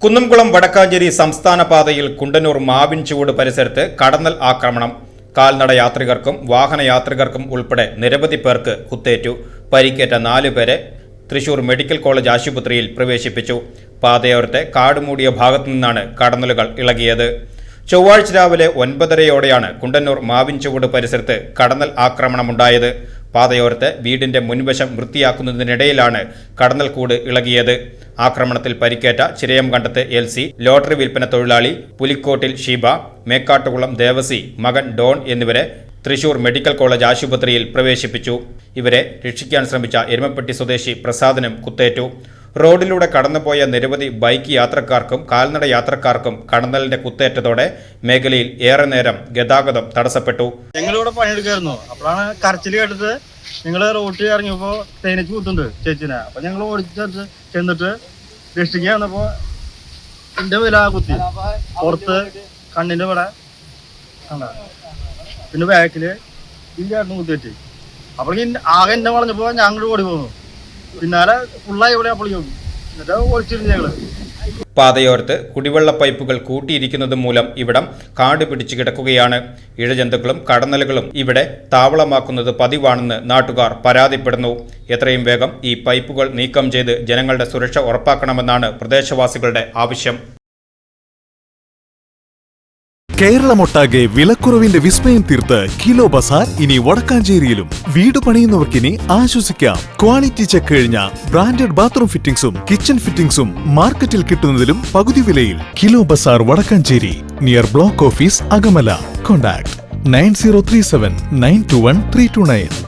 കുന്നംകുളം വടക്കാഞ്ചേരി സംസ്ഥാന പാതയിൽ കുണ്ടന്നൂർ മാവിൻചുവട് പരിസരത്ത് കടന്നൽ ആക്രമണം. കാൽനട യാത്രികർക്കും വാഹനയാത്രികർക്കും ഉൾപ്പെടെ നിരവധി പേർക്ക് കുത്തേറ്റു. പരിക്കേറ്റ 4 പേരെ തൃശൂർ മെഡിക്കൽ കോളേജ് ആശുപത്രിയിൽ പ്രവേശിപ്പിച്ചു. പാതയോരത്തെ കാടുമൂടിയ ഭാഗത്തു നിന്നാണ് കടന്നലുകൾ ഇളകിയത്. ചൊവ്വാഴ്ച രാവിലെ 9:30യോടെയാണ് കുണ്ടന്നൂർ മാവിൻചുവട് പരിസരത്ത് കടന്നൽ ആക്രമണമുണ്ടായത്. പാതയോരത്തെ വീടിന്റെ മുൻവശം വൃത്തിയാക്കുന്നതിനിടയിലാണ് കടന്നൽക്കൂട് ഇളകിയത്. ആക്രമണത്തിൽ പരിക്കേറ്റ ചിരയംകണ്ടത്ത് LC, ലോട്ടറി വിൽപ്പന തൊഴിലാളി പുലിക്കോട്ടിൽ ഷീബ, മേക്കാട്ടുകുളം ദേവസി മകൻ ഡോൺ എന്നിവരെ തൃശൂർ മെഡിക്കൽ കോളേജ് ആശുപത്രിയിൽ പ്രവേശിപ്പിച്ചു. ഇവരെ രക്ഷിക്കാൻ ശ്രമിച്ച എരുമപ്പെട്ടി സ്വദേശി പ്രസാദിനും കുത്തേറ്റു. റോഡിലൂടെ കടന്നുപോയ നിരവധി ബൈക്ക് യാത്രക്കാർക്കും കാൽനട യാത്രക്കാർക്കും കടന്നലിന്റെ കുത്തേറ്റതോടെ മേഖലയിൽ ഏറെ നേരം ഗതാഗതം തടസ്സപ്പെട്ടു. ഞങ്ങളിവിടെ പണിയെടുക്കായിരുന്നു. അപ്പോഴാണ് കരച്ചിൽ കേട്ടിട്ട് ഞങ്ങൾ റോട്ടിൽ ഇറങ്ങിയപ്പോൾ തേനീച്ച് കുത്തുണ്ട് ചേച്ചിനെ. അപ്പൊ ഞങ്ങൾ ഓടിച്ചിട്ട് ചെന്നിട്ട് രക്ഷിക്കാൻ വന്നപ്പോ എന്റെ വില കുത്തി പുറത്ത് കണ്ണിന്റെ ഇവിടെ പിന്നെ ബാക്കില് ഇല്ലായിരുന്നു കുത്തിയിട്ട്. അപ്പോഴേക്കും ആകെ എന്നെ വളഞ്ഞപ്പോ ഞാൻ അങ്ങോട്ട് ഓടി പോന്നു. പിന്നാലെ ഫുള്ളായി ഇവിടെ അപ്പോൾ എന്നിട്ട് ഓടിച്ചിരുന്നു ഞങ്ങള്. പാതയോരത്ത് കുടിവെള്ള പൈപ്പുകൾ കൂട്ടിയിരിക്കുന്നത് മൂലം ഇവിടം കാട് പിടിച്ചു കിടക്കുകയാണ്. ഇഴജന്തുക്കളും കടന്നലുകളും ഇവിടെ താവളമാക്കുന്നത് പതിവാണെന്ന് നാട്ടുകാർ പരാതിപ്പെടുന്നു. എത്രയും വേഗം ഈ പൈപ്പുകൾ നീക്കം ചെയ്ത് ജനങ്ങളുടെ സുരക്ഷ ഉറപ്പാക്കണമെന്നാണ് പ്രദേശവാസികളുടെ ആവശ്യം. കേരളമൊട്ടാകെ വിലക്കുറവിന്റെ വിസ്മയം തീർത്ത് കിലോ ബസാർ ഇനി വടക്കാഞ്ചേരിയിലും. വീട് പണിയുന്നവർക്കിനി ആശ്വസിക്കാം. ക്വാളിറ്റി ചെക്ക് കഴിഞ്ഞ ബ്രാൻഡഡ് ബാത്റൂം ഫിറ്റിംഗ്സും കിച്ചൺ ഫിറ്റിംഗ്സും മാർക്കറ്റിൽ കിട്ടുന്നതിലും പകുതി വിലയിൽ. കിലോ ബസാർ വടക്കാഞ്ചേരി, near block office, Akamala. Contact 9037 921 329.